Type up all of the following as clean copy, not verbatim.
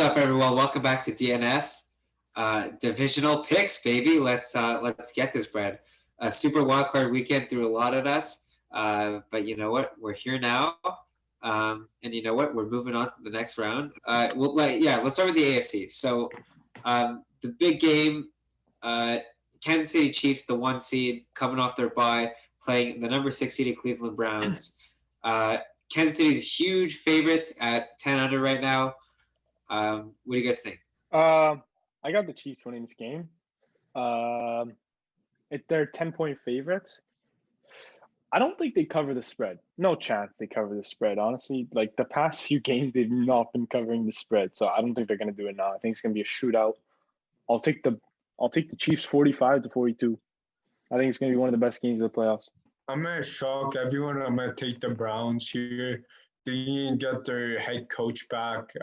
up, everyone? Welcome back to DNF. Divisional picks, baby. Let's get this bread. A super wildcard weekend threw a lot at us, but you know what? We're here now, and you know what? We're moving on to the next round. Let's start with the AFC. So, the big game, Kansas City Chiefs, the 1 seed, coming off their bye, playing the number 6 seeded Cleveland Browns. Kansas City's huge favorites at 10 under right now. What do you guys think? I got the Chiefs winning this game. If they're 10-point favorites, I don't think they cover the spread. No chance they cover the spread. Honestly, like the past few games, they've not been covering the spread, so I don't think they're going to do it now. I think it's going to be a shootout. I'll take the Chiefs 45-42. I think it's going to be one of the best games of the playoffs. I'm going to shock everyone. I'm going to take the Browns here. They didn't get their head coach back.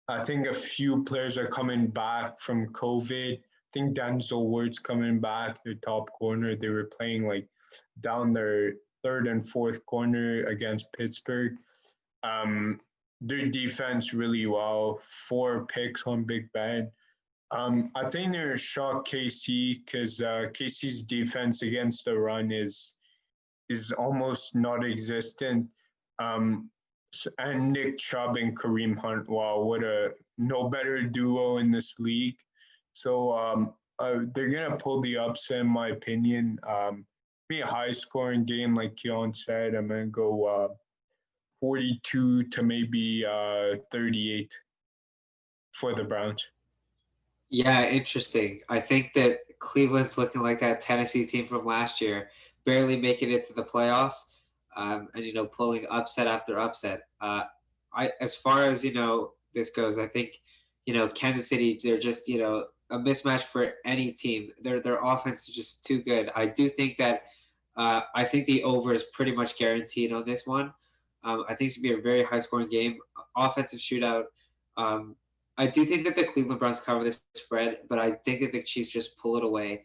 I think a few players are coming back from COVID. I think Denzel Ward's coming back, their top corner. They were playing like down their third and fourth corner against Pittsburgh. Their defense really well. 4 picks on Big Ben. I think they're shocked KC because KC's defense against the run is almost non-existent. And Nick Chubb and Kareem Hunt, wow, what a no better duo in this league. So they're going to pull the upset, in my opinion. Be a high-scoring game, like Keon said. I'm going to go 42 to maybe 38 for the Browns. Yeah, interesting. I think that Cleveland's looking like that Tennessee team from last year, barely making it to the playoffs, and pulling upset after upset. As far as this goes, I think Kansas City, they're just a mismatch for any team. Their offense is just too good. I do think that I think the over is pretty much guaranteed on this one. I think it's gonna be a very high scoring game, offensive shootout. I do think that the Cleveland Browns cover this spread, but I think that the Chiefs just pull it away.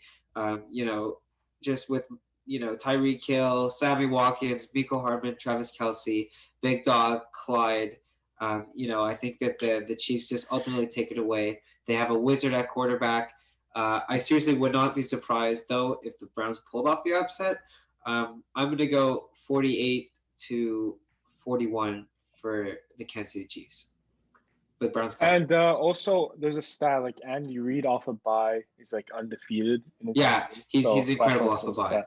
Just with Tyreek Hill, Sammy Watkins, Mecole Hardman, Travis Kelce, Big Dog, Clyde. I think that the Chiefs just ultimately take it away. They have a wizard at quarterback. I seriously would not be surprised, though, if the Browns pulled off the upset. I'm going to go 48-41 for the Kansas City Chiefs. But Browns cover. And also, there's a stat, like Andy Reid off a bye is like undefeated. Yeah, he's incredible off a bye.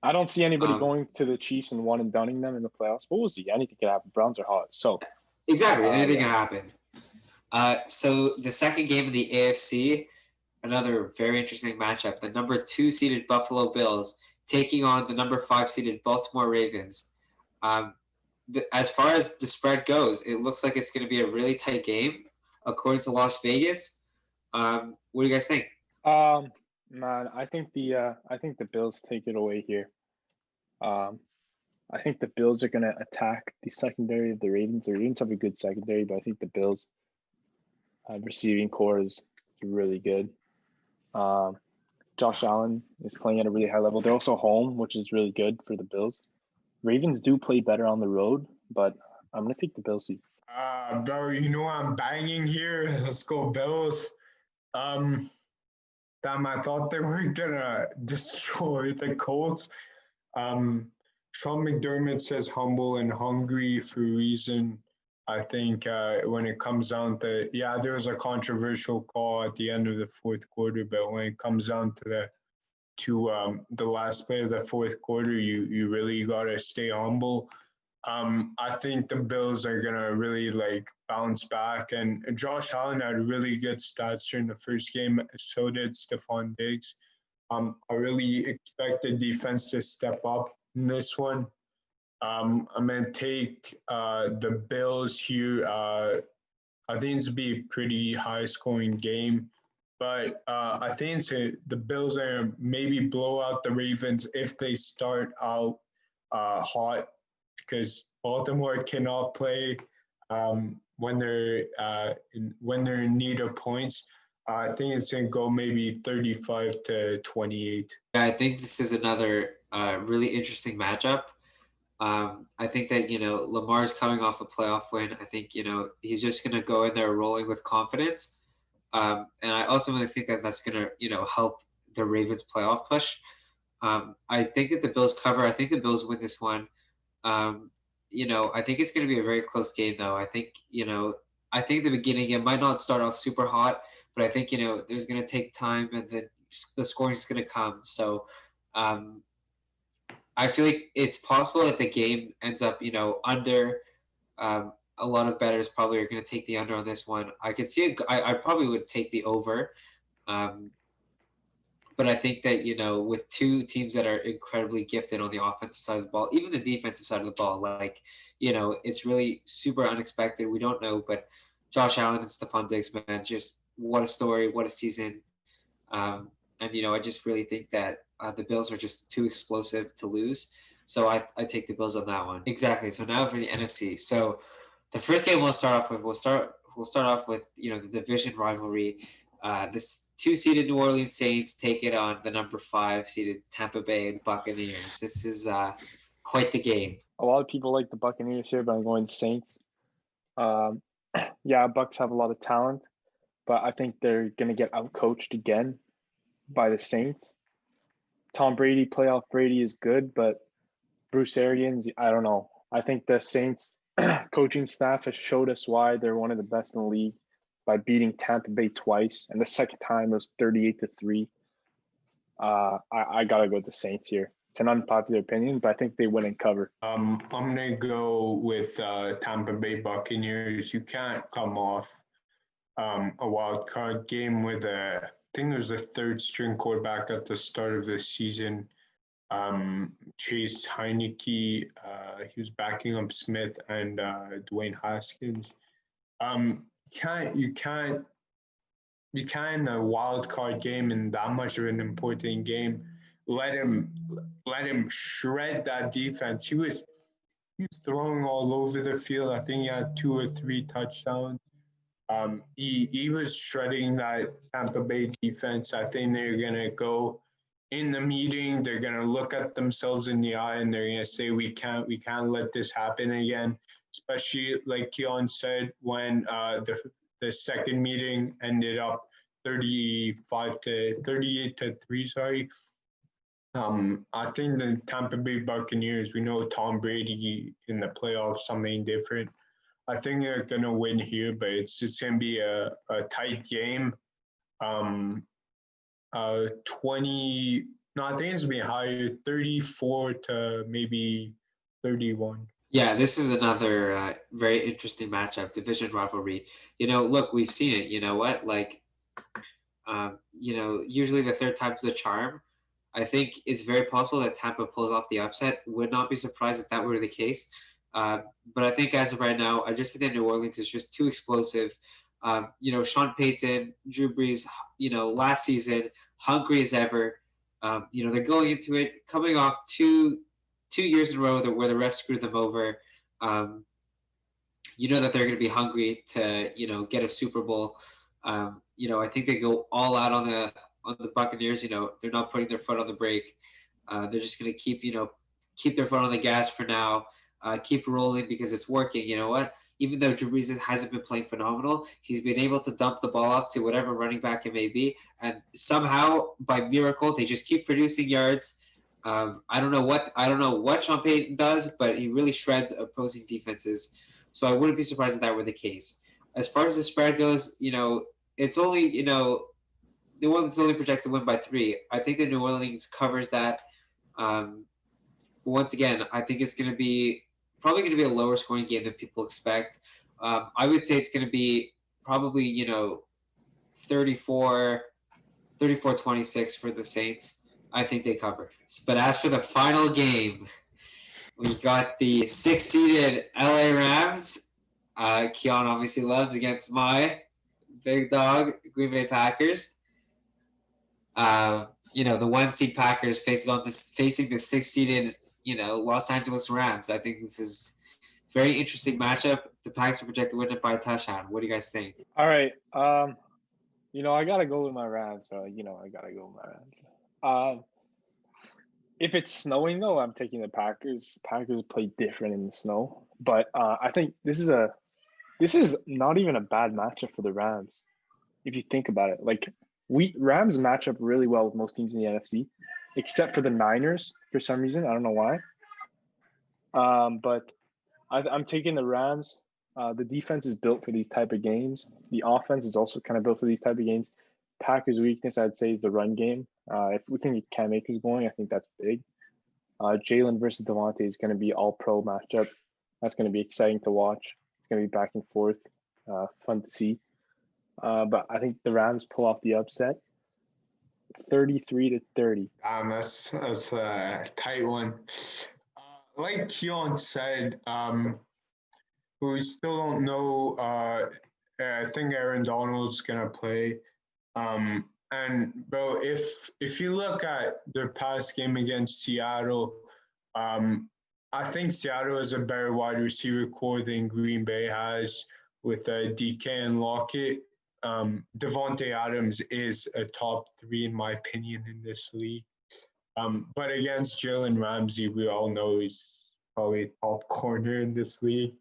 I don't see anybody going to the Chiefs and one and dunning them in the playoffs. But we'll see. Anything can happen. Browns are hot. So exactly, anything can happen. So the second game of the AFC, another very interesting matchup. The number 2 seeded Buffalo Bills taking on the number 5 seeded Baltimore Ravens. As far as the spread goes, it looks like it's going to be a really tight game, according to Las Vegas. What do you guys think? Man, I think the Bills take it away here. I think the Bills are going to attack the secondary of the Ravens. The Ravens have a good secondary, but I think the Bills' receiving core is really good. Josh Allen is playing at a really high level. They're also home, which is really good for the Bills. Ravens do play better on the road, but I'm going to take the Bills. Bro, I'm banging here. Let's go Bills. Damn, I thought they were going to destroy the Colts. Sean McDermott says humble and hungry for a reason. I think when it comes down to, there was a controversial call at the end of the fourth quarter, but when it comes down to the last play of the fourth quarter, you really got to stay humble. I think the Bills are going to really bounce back. And Josh Allen had really good stats during the first game. So did Stephon Diggs. I really expect the defense to step up in this one. I'm going to take the Bills here. I think it's going to be a pretty high-scoring game. But I think the Bills are maybe blow out the Ravens if they start out hot, because Baltimore cannot play when they're in need of points. I think it's going to go maybe 35-28. Yeah, I think this is another really interesting matchup. I think that, Lamar's coming off a playoff win. I think, he's just going to go in there rolling with confidence. And I ultimately think that that's going to, help the Ravens playoff push. I think that the Bills cover. I think the Bills win this one. I think it's going to be a very close game, though. I think, I think the beginning, it might not start off super hot, but I think, there's going to take time and then the scoring is going to come. So, I feel like it's possible that the game ends up, under. A lot of bettors probably are going to take the under on this one. I could see it. I probably would take the over. But I think that, with two teams that are incredibly gifted on the offensive side of the ball, even the defensive side of the ball, it's really super unexpected. We don't know, but Josh Allen and Stephon Diggs, man, just what a story, what a season. And, I just really think that the Bills are just too explosive to lose. So I take the Bills on that one. Exactly. So now for the NFC. So the first game we'll start off with, the division rivalry. This 2-seeded New Orleans Saints take it on the number 5-seeded Tampa Bay Buccaneers. This is quite the game. A lot of people like the Buccaneers here, but I'm going to Saints. Yeah, Bucs have a lot of talent, but I think they're going to get outcoached again by the Saints. Tom Brady, playoff Brady is good, but Bruce Arians, I don't know. I think the Saints coaching staff has showed us why they're one of the best in the league by beating Tampa Bay twice, and the second time was 38-3. I gotta go with the Saints here. It's an unpopular opinion, but I think they win and cover. I'm gonna go with Tampa Bay Buccaneers. You can't come off a wild card game with I think it was the third string quarterback at the start of the season. Chase Heineke, he was backing up Smith and Dwayne Haskins. You can't a wild card game in that much of an important game let him shred that defense. He was throwing all over the field. I think he had 2 or 3 touchdowns. He was shredding that Tampa Bay defense. I think they're gonna go in the meeting. They're gonna look at themselves in the eye and they're gonna say, "We can't let this happen again." Especially like Keon said, when the second meeting ended up 38-3. Sorry. I think the Tampa Bay Buccaneers. We know Tom Brady in the playoffs, something different. I think they're gonna win here, but it's just gonna be a tight game. 20. No, I think it's gonna be higher, 34 to maybe 31. Yeah, this is another very interesting matchup, division rivalry. Look, we've seen it. You know what? Usually the third time's the charm. I think it's very possible that Tampa pulls off the upset. Would not be surprised if that were the case. But I think as of right now, I just think that New Orleans is just too explosive. Sean Payton, Drew Brees, last season, hungry as ever. They're going into it, coming off two years in a row where the refs screwed them over. That they're going to be hungry to, get a Super Bowl. I think they go all out on the Buccaneers. They're not putting their foot on the brake. They're just going to keep their foot on the gas for now. Keep rolling because it's working. You know what? Even though Drew Brees hasn't been playing phenomenal, he's been able to dump the ball off to whatever running back it may be, and somehow, by miracle, they just keep producing yards. I don't know what Sean Payton does, but he really shreds opposing defenses. So I wouldn't be surprised if that were the case. As far as the spread goes, it's only New Orleans is only projected to win by 3. I think that New Orleans covers that. Once again, I think it's probably going to be a lower scoring game than people expect. I would say it's going to be probably 34-26 for the Saints. I think they cover. But as for the final game, we got the 6-seeded LA Rams. Keon obviously loves against my big dog Green Bay Packers. The 1-seed Packers facing the 6-seeded Los Angeles Rams. I think this is a very interesting matchup. The Packers are projected to win it by a touchdown. What do you guys think? All right. I gotta go with my Rams, bro. I gotta go with my Rams. If it's snowing though, I'm taking the Packers. Packers play different in the snow, but I think this is not even a bad matchup for the Rams. If you think about it, like Rams match up really well with most teams in the NFC, except for the Niners for some reason. I don't know why. But I'm taking the Rams. The defense is built for these type of games. The offense is also kind of built for these type of games. Packers' weakness, I'd say, is the run game. If we can get Cam Akers going, I think that's big. Jalen versus Devontae is going to be all-pro matchup. That's going to be exciting to watch. It's going to be back and forth, fun to see. But I think the Rams pull off the upset, 33-30. That's a tight one. Like Keon said, we still don't know. I think Aaron Donald's gonna play. And bro, if you look at their past game against Seattle, I think Seattle is a better wide receiver core than Green Bay has with DK and Lockett. Devontae Adams is a top 3 in my opinion in this league. But against Jalen Ramsey, we all know he's probably top corner in this league.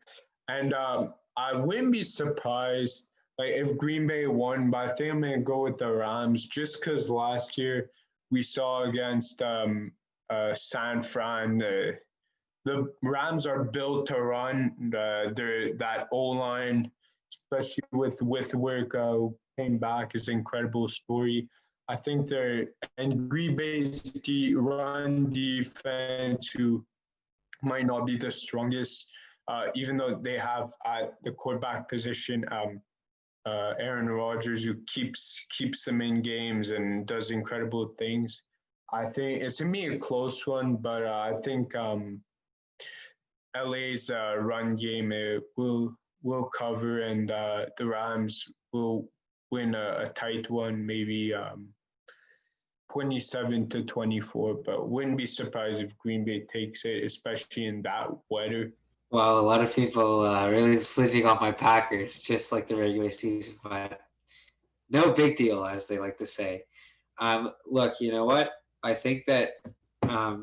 And I wouldn't be surprised like if Green Bay won, but I think I'm gonna go with the Rams just because last year we saw against San Fran. The Rams are built to run. That O-line, especially with work came back, is an incredible story. I think and Green Bay's run defense, who might not be the strongest, even though they have at the quarterback position Aaron Rodgers, who keeps them in games and does incredible things. I think it's gonna be a close one, but I think LA's run game will cover, and the Rams will win a tight one, maybe 27-24. But wouldn't be surprised if Green Bay takes it, especially in that weather. Well, a lot of people really sleeping on my Packers, just like the regular season, but no big deal, as they like to say. Look, you know what? I think that I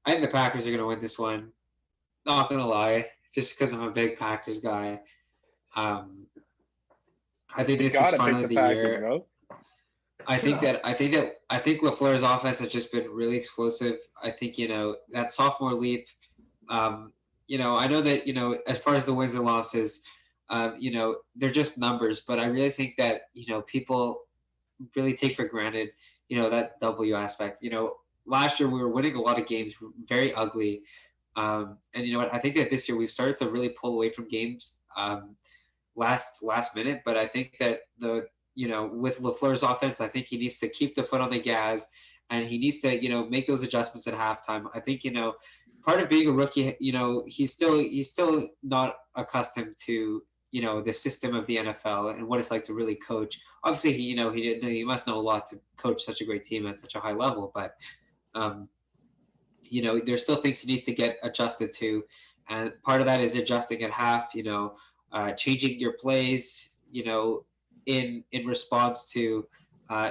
think the Packers are going to win this one. Not going to lie, just because I'm a big Packers guy. I think this is finally the year. Bro. I think LaFleur's offense has just been really explosive. I think that sophomore leap. I know that as far as the wins and losses, they're just numbers. But I really think that people really take for granted that W aspect. Last year we were winning a lot of games, very ugly. And you know what? I think that this year we've started to really pull away from games last minute. But I think that with LaFleur's offense, I think he needs to keep the foot on the gas, and he needs to make those adjustments at halftime. I think part of being a rookie, he's still not accustomed to the system of the NFL and what it's like to really coach. Obviously, he must know a lot to coach such a great team at such a high level, but there's still things he needs to get adjusted to, and part of that is adjusting at half. Changing your plays, in response to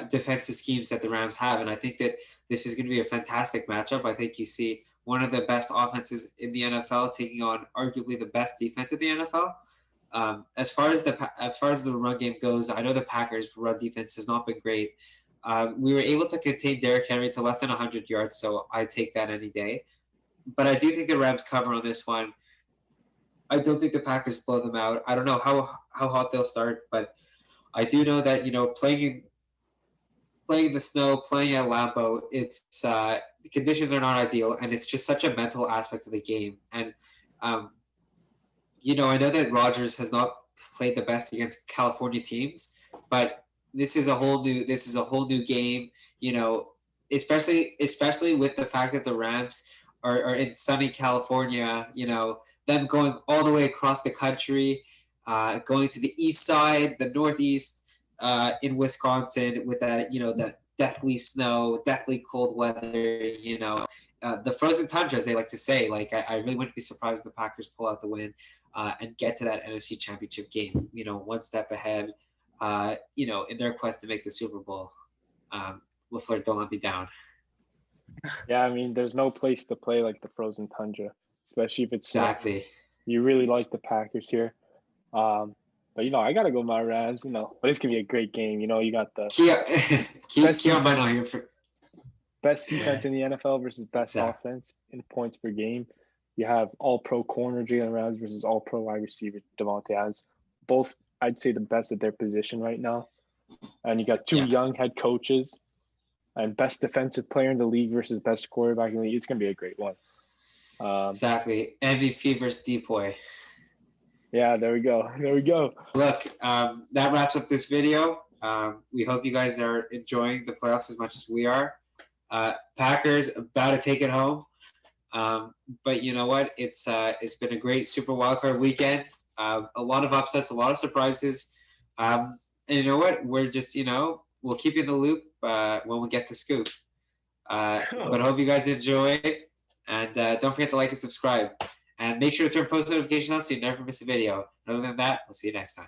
defensive schemes that the Rams have, and I think that this is going to be a fantastic matchup. I think you see one of the best offenses in the NFL taking on arguably the best defense in the NFL. As far as the run game goes, I know the Packers' run defense has not been great. We were able to contain Derrick Henry to less than 100 yards, so I take that any day. But I do think the Rams cover on this one. I don't think the Packers blow them out. I don't know how hot they'll start, but I do know that playing in the snow, playing at Lambeau, it's the conditions are not ideal, and it's just such a mental aspect of the game. And I know that Rodgers has not played the best against California teams, but this is a whole new game. Especially with the fact that the Rams are in sunny California. Them going all the way across the country, going to the east side, the northeast, in Wisconsin with that, the deathly snow, deathly cold weather, the frozen tundra, as they like to say. Like, I really wouldn't be surprised if the Packers pull out the win and get to that NFC Championship game, one step ahead, in their quest to make the Super Bowl. LaFleur, don't let me down. Yeah, I mean, there's no place to play like the frozen tundra, especially if it's snowing. Exactly. You really like the Packers here. But I gotta go my Rams. But it's gonna be a great game. You got the best Keon might not defense, hear for. best Yeah, defense in the NFL versus best exactly. offense in points per game. You have All-Pro corner Jalen Ramsey versus All-Pro wide receiver Devontae Adams. Both, I'd say, the best at their position right now. And you got two Yeah. young head coaches and best defensive player in the league versus best quarterback in the league. It's gonna be a great one. Exactly. MVP versus Depoy. Yeah, there we go. There we go. Look, that wraps up this video. We hope you guys are enjoying the playoffs as much as we are. Packers about to take it home. But you know what? It's been a great Super Wildcard weekend. A lot of upsets, a lot of surprises. And you know what? We're just, we'll keep you in the loop when we get the scoop. But I hope you guys enjoy. And don't forget to like and subscribe. And make sure to turn post notifications on so you never miss a video. Other than that, we'll see you next time.